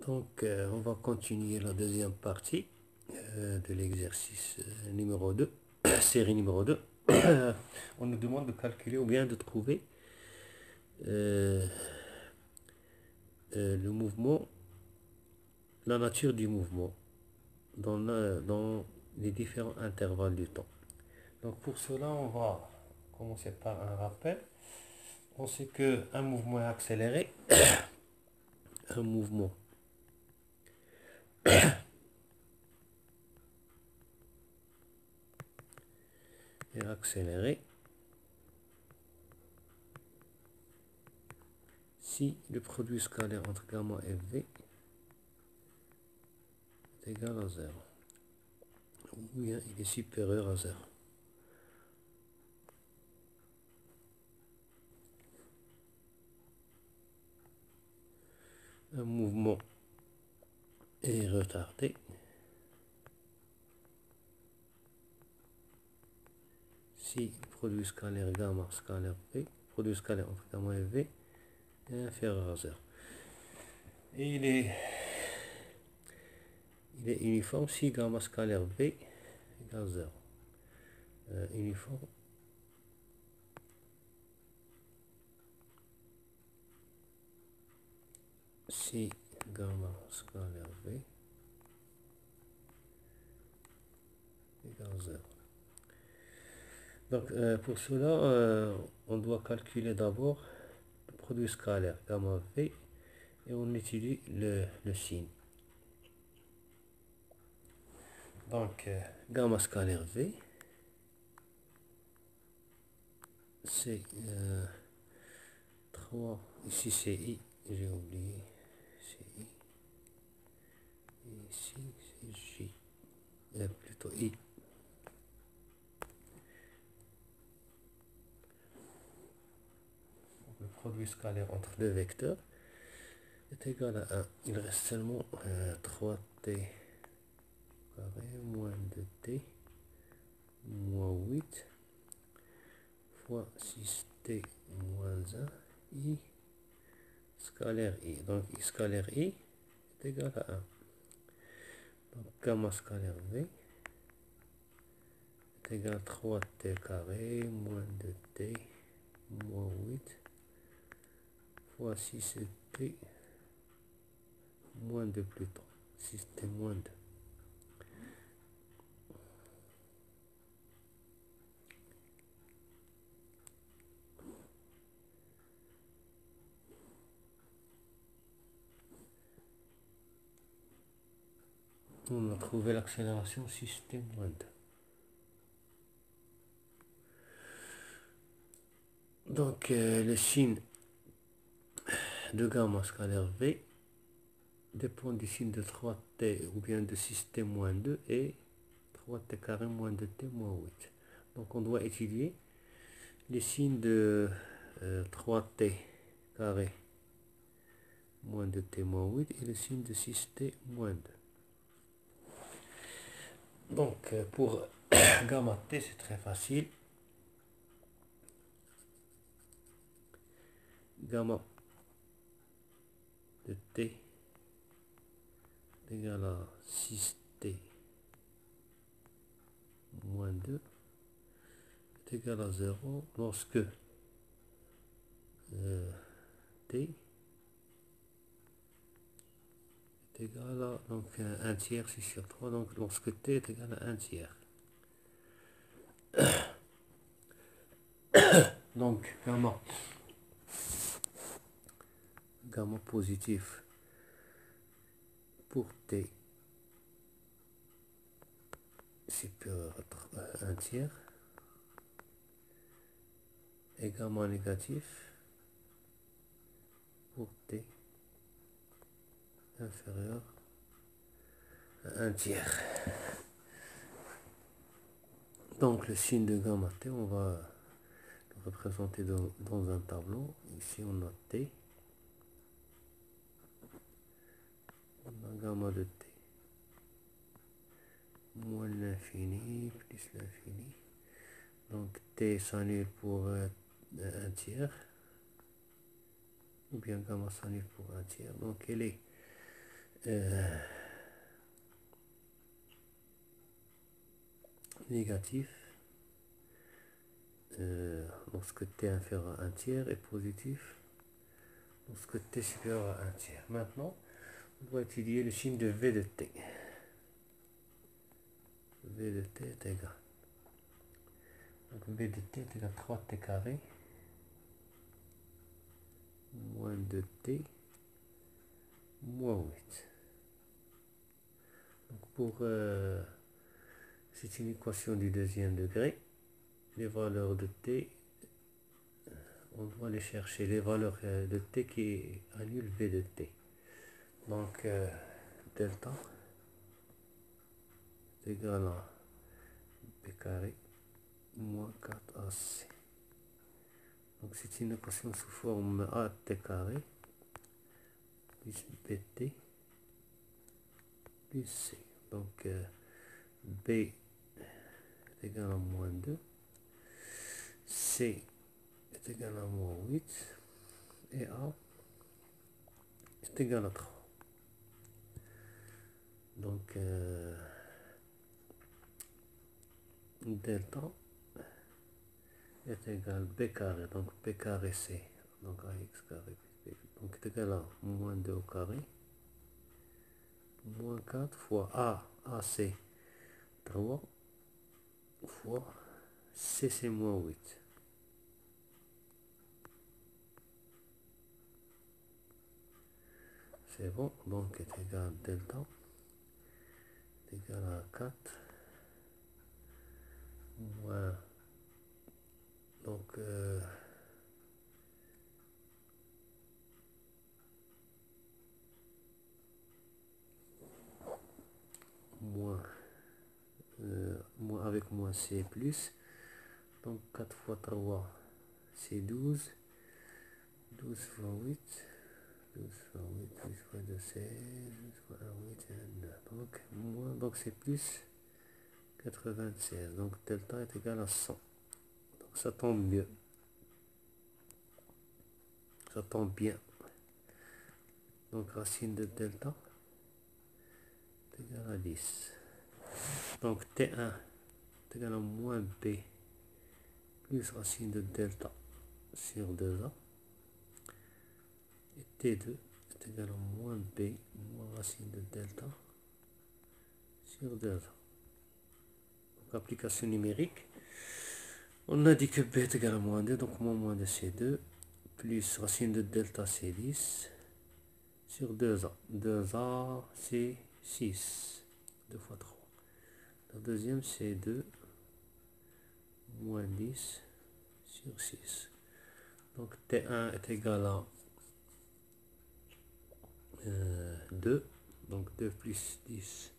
Donc, on va continuer la deuxième partie de l'exercice numéro 2, série numéro 2. On nous demande de calculer ou bien de trouver le mouvement, la nature du mouvement dans les différents intervalles du temps. Donc, pour cela, on va commencer par un rappel. On sait qu'un mouvement est accéléré, un mouvement est accéléré si le produit scalaire entre gamma et v est égal à 0, ou bien il est supérieur à 0. Un mouvement est retardé si le produit scalaire gamma scalaire v, produit scalaire entre gamma et v est inférieur à 0. Et il est uniforme si gamma scalaire v égale 0. Uniforme si gamma scalaire v égale 0. Donc pour cela, on doit calculer d'abord le produit scalaire gamma v et on utilise le signe. Donc gamma scalaire v, c'est 3, ici c'est i, j'ai oublié, c'est i, et ici c'est j, plutôt i. Le produit scalaire entre deux vecteurs est égal à 1. Il reste seulement 3t carré moins 2t moins 8 fois 6t moins 1 i scalaire i. Donc i scalaire i est égal à 1. Donc gamma scalaire v est égal à 3t carré moins 2t moins 8 fois 6t moins 2 plutôt. 6t moins 2. On a trouvé l'accélération 6t moins 2. Donc le signe de gamma scalaire v dépend du signe de 3t ou bien de 6t moins 2 et 3t carré moins 2t moins 8. Donc on doit étudier les signes de 3t carré moins 2t moins 8 et le signe de 6t moins 2. Donc pour gamma t c'est très facile. Gamma de t égale à 6t moins 2 est égal à 0 lorsque t est égal à donc 1 tiers, c'est sur 3, donc lorsque t est égal à 1 tiers. Donc gamma positif pour t supérieur à 1 tiers et gamma négatif pour t inférieur à 1 tiers. Donc le signe de gamma t, on va le représenter dans un tableau. Ici on a t, on a gamma de t moins l'infini plus l'infini. Donc t s'annule pour 1 tiers, ou bien gamma s'annule pour 1 tiers. Donc elle est négatif lorsque t est inférieur à 1 tiers et positif lorsque t est supérieur à 1 tiers. Maintenant, on doit étudier le signe de v de t. V de t est égal. Donc v de t est égal à 3t carré moins 2t moins 8. Donc pour c'est une équation du deuxième degré. Les valeurs de t, on doit les chercher. Les valeurs de t qui annulent v de t. Donc delta est égal à b carré moins 4ac. Donc c'est une équation sous forme at carré plus bt plus c. Donc b est égal à moins 2, c est égal à moins 8 et a est égal à 3. Donc delta est égal à b carré, donc b carré c, donc ax carré plus b, donc est égal à moins 2 au carré, moins 4 fois ac 3 fois c c'est moins 8. C'est bon, donc est égal à delta est égal à 4 moins, donc moins avec moins c plus, donc 4 fois 3 c'est 12, 12 fois 8, 12 fois 8, 12 fois 2 c'est 12 fois 1 8 et 9, donc moins, donc c'est plus 96, donc delta est égal à 100. Donc ça tombe mieux, ça tombe bien. Donc racine de delta est égal à 10. Donc T1 est égal à moins B plus racine de delta sur 2A. Et T2 est égal à moins B moins racine de delta sur 2A. Donc application numérique. On a dit que B est égal à moins 2, donc moins 2 c'est 2, plus racine de delta c'est 10 sur 2A. 2A c'est 6, 2 fois 3. La deuxième c'est 2 moins 10 sur 6. Donc T1 est égal à 2. Donc 2 plus 10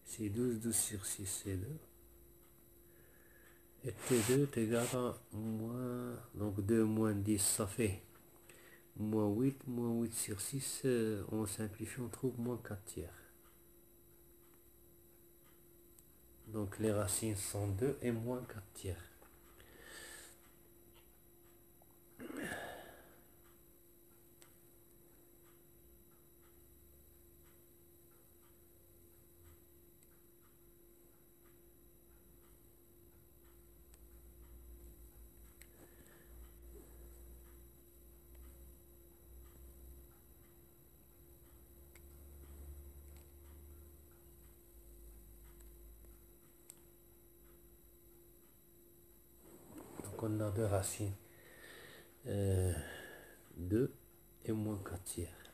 c'est 12. 12 sur 6 c'est 2. Et T2 est égal à moins, donc 2 moins 10 ça fait moins 8. Moins 8 sur 6, on simplifie, on trouve moins 4 tiers. Donc les racines sont 2 et moins 4 tiers. Donc on a deux racines. 2 et moins 4 tiers.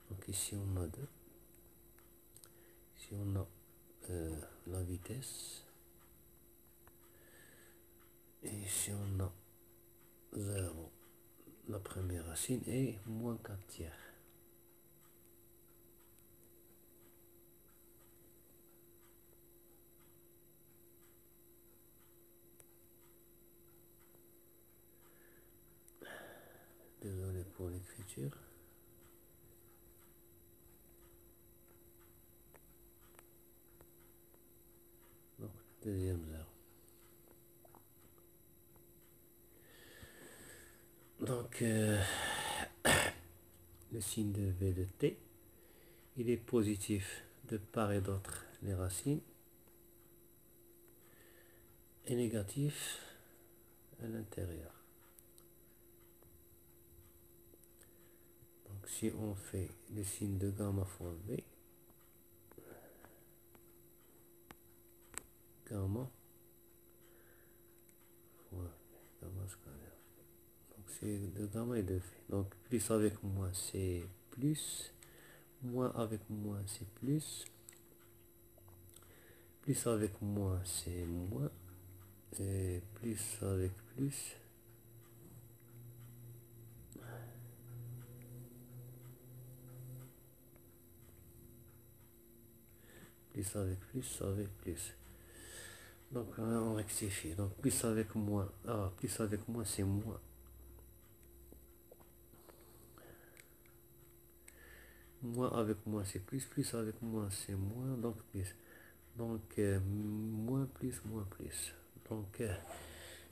Donc ici on a 2. Ici on a la vitesse. Et ici on a 0. La première racine est moins 4 tiers. Désolé pour l'écriture. Donc, deuxième 0. Donc, le signe de V de T il est positif de part et d'autre les racines et négatif à l'intérieur. Donc si on fait le signe de gamma fois V, gamma fois gamma scalaire. Donc c'est de gamma et de V. Donc plus avec moins c'est plus, moins avec moins c'est plus avec moins c'est moins, et plus avec plus avec plus. Donc on rectifie. Donc plus avec moins, plus avec moins c'est moins. Moins avec moins c'est plus avec moins c'est moins, donc plus. Donc moins plus. Donc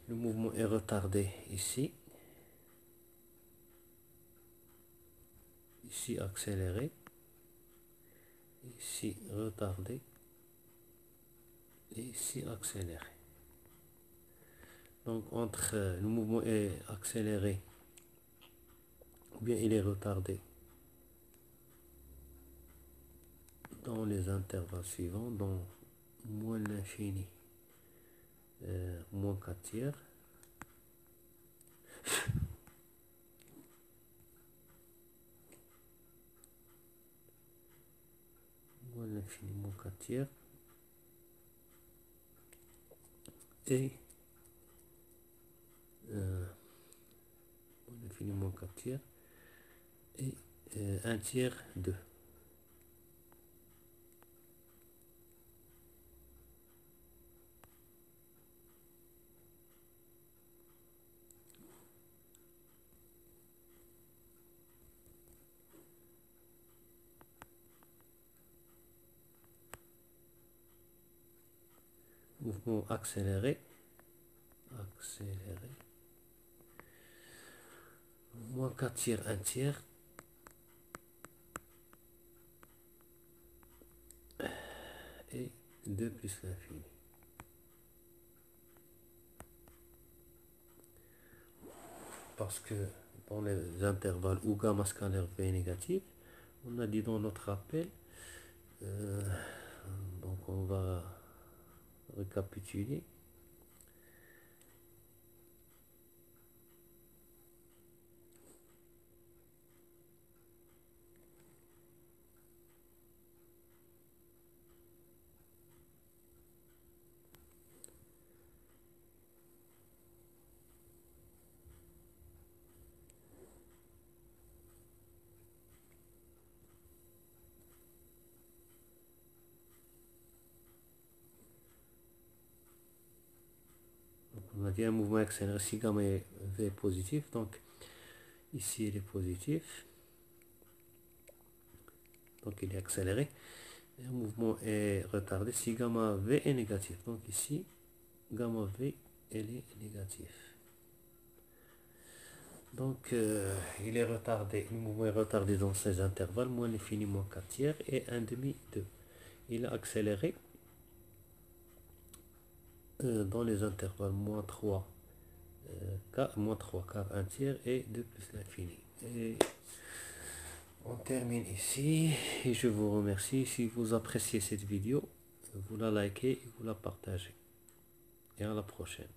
le mouvement est retardé ici. Ici accéléré. Ici retardé. Et ici accéléré. Donc entre le mouvement est accéléré ou bien il est retardé dans les intervalles suivants, dans moins l'infini, moins 4 tiers, moins l'infini, moins 4 tiers, et moins l'infini, moins 4 tiers, et 1 tiers 2. Mouvement accéléré, moins 4 tiers, 1 tiers, et 2 plus l'infini. Parce que dans les intervalles où gamma scalaire V est négatif, on a dit dans notre rappel, donc on va récapituler. On a dit un mouvement accéléré si gamma V est positif, donc ici il est positif, donc il est accéléré. Et un mouvement est retardé si gamma V est négatif, donc ici gamma V elle est négative. Donc il est retardé, le mouvement est retardé dans ces intervalles, moins l'infini, moins 4 tiers et 1 demi, 2. Il a accéléré dans les intervalles moins 3, moins 3 quart, 1 tiers et 2 plus l'infini. Et on termine ici et je vous remercie. Si vous appréciez cette vidéo, vous la likez et vous la partagez. Et à la prochaine.